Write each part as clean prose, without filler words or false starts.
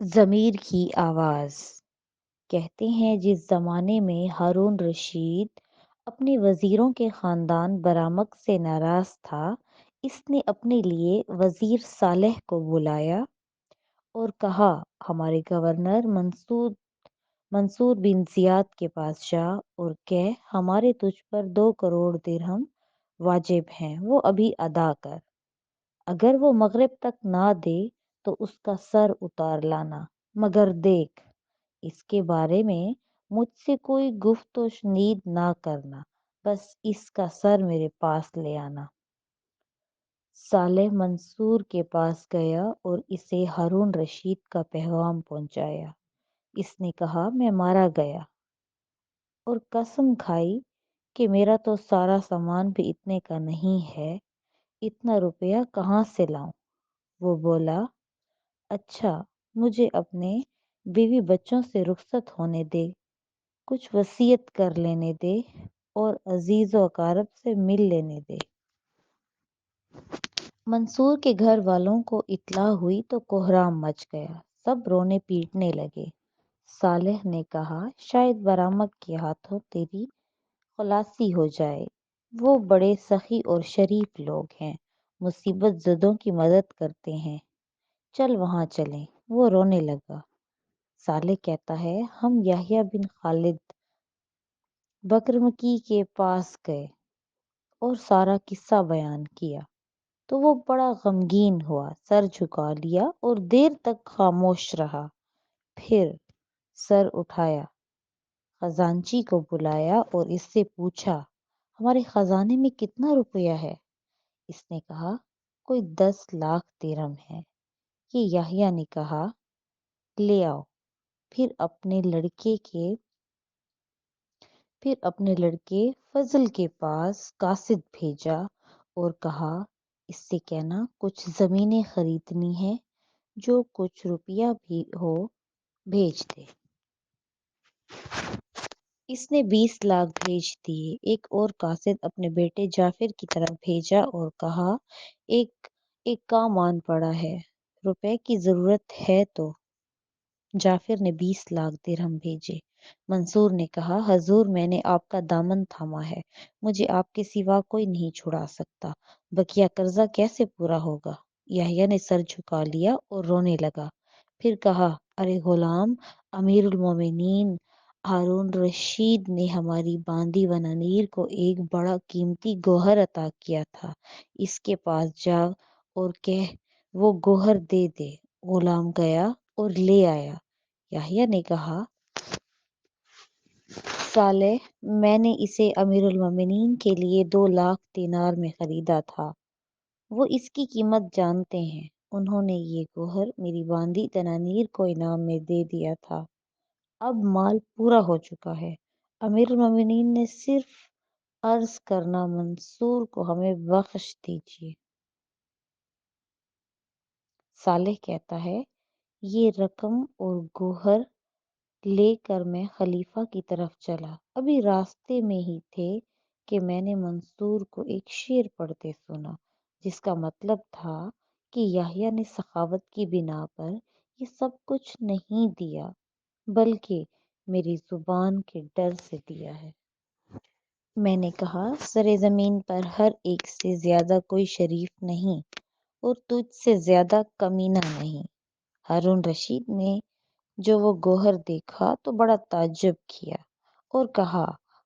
ضمیر کی آواز۔ کہتے ہیں جس زمانے میں ہارون رشید اپنے وزیروں کے خاندان برآمد سے ناراض تھا، اس نے اپنے لیے وزیر صالح کو بلایا اور کہا، ہمارے گورنر منصور بن زیاد کے پاس جا اور کہہ، ہمارے تجھ پر 2 کروڑ درہم واجب ہیں، وہ ابھی ادا کر۔ اگر وہ مغرب تک نہ دے تو اس کا سر اتار لانا، مگر دیکھ، اس کے بارے میں مجھ سے کوئی گفت و شنید نہ کرنا، بس اس کا سر میرے پاس لے آنا۔ صالح منصور کے پاس گیا اور اسے ہارون رشید کا پیغام پہنچایا۔ اس نے کہا، میں مارا گیا اور قسم کھائی کہ میرا تو سارا سامان بھی اتنے کا نہیں ہے، اتنا روپیہ کہاں سے لاؤں؟ وہ بولا، اچھا، مجھے اپنے بیوی بچوں سے رخصت ہونے دے، کچھ وصیت کر لینے دے اور عزیز و اقارب سے مل لینے دے۔ منصور کے گھر والوں کو اطلاع ہوئی تو کوہرام مچ گیا، سب رونے پیٹنے لگے۔ صالح نے کہا، شاید برآمد کے ہاتھوں تیری خلاصی ہو جائے، وہ بڑے سخی اور شریف لوگ ہیں، مصیبت زدوں کی مدد کرتے ہیں، چل وہاں چلیں۔ وہ رونے لگا۔ صالح کہتا ہے، ہم یحییٰ بن خالد بکرمکی کے پاس گئے اور سارا قصہ بیان کیا تو وہ بڑا غمگین ہوا، سر جھکا لیا اور دیر تک خاموش رہا۔ پھر سر اٹھایا، خزانچی کو بلایا اور اس سے پوچھا، ہمارے خزانے میں کتنا روپیہ ہے؟ اس نے کہا، کوئی 10 لاکھ درہم ہے۔ یہ یحییٰ نے کہا، لے آؤ۔ پھر اپنے لڑکے فضل کے پاس قاصد بھیجا اور کہا، اس سے کہنا کچھ زمینیں خریدنی ہیں، جو کچھ روپیہ بھی ہو بھیج دے۔ اس نے 20 لاکھ بھیج دیے۔ ایک اور قاصد اپنے بیٹے جعفر کی طرف بھیجا اور کہا، ایک کام آن پڑا ہے، روپے کی ضرورت ہے تو۔ جعفر نے 20 لاکھ درہم بھیجے۔ منصور نے کہا، حضور، میں نے آپ کا دامن تھاما ہے، مجھے آپ کے سوا کوئی نہیں چھڑا سکتا، بقیہ قرضہ کیسے پورا ہوگا؟ یحییٰ نے سر جھکا لیا اور رونے لگا۔ پھر کہا، ارے غلام، امیر المومنین ہارون رشید نے ہماری باندی و ننیر کو ایک بڑا قیمتی گوہر عطا کیا تھا، اس کے پاس جا اور کہہ، وہ گوہر دے دے۔ غلام گیا اور لے آیا۔ یحییٰ نے کہا، صالح، میں نے اسے امیر المومنین کے لیے 2 لاکھ دینار میں خریدا تھا، وہ اس کی قیمت جانتے ہیں، انہوں نے یہ گوہر میری باندی دنانیر کو انعام میں دے دیا تھا، اب مال پورا ہو چکا ہے، امیر المومنین نے صرف عرض کرنا منصور کو ہمیں بخش دیجیے۔ صالح کہتا ہے، یہ رقم اور گوہر لے کر میں خلیفہ کی طرف چلا، ابھی راستے میں ہی تھے کہ میں نے منصور کو ایک شعر پڑھتے سنا، جس کا مطلب تھا کہ یحییٰ نے سخاوت کی بنا پر یہ سب کچھ نہیں دیا، بلکہ میری زبان کے ڈر سے دیا ہے۔ میں نے کہا، سر زمین پر ہر ایک سے زیادہ کوئی شریف نہیں اور تجھ سے زیادہ کمینہ نہیں۔ ہارون رشید نے جو وہ گوہر دیکھا تو بڑا تعجب کیا اور کہا،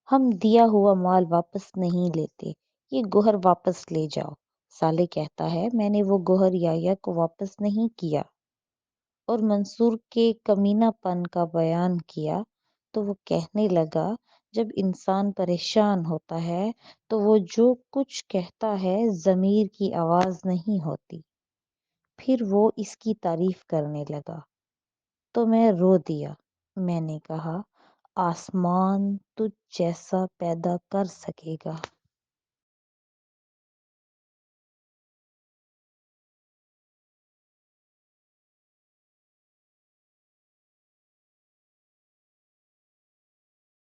ہم دیا ہوا مال واپس نہیں لیتے، یہ گوہر واپس لے جاؤ۔ صالح کہتا ہے، میں نے وہ گوہر یحییٰ کو واپس نہیں کیا اور منصور کے کمینہ پن کا بیان کیا تو وہ کہنے لگا، جب انسان پریشان ہوتا ہے تو وہ جو کچھ کہتا ہے ضمیر کی آواز نہیں ہوتی۔ پھر وہ اس کی تعریف کرنے لگا تو میں رو دیا۔ میں نے کہا، آسمان تجھ جیسا پیدا کر سکے گا؟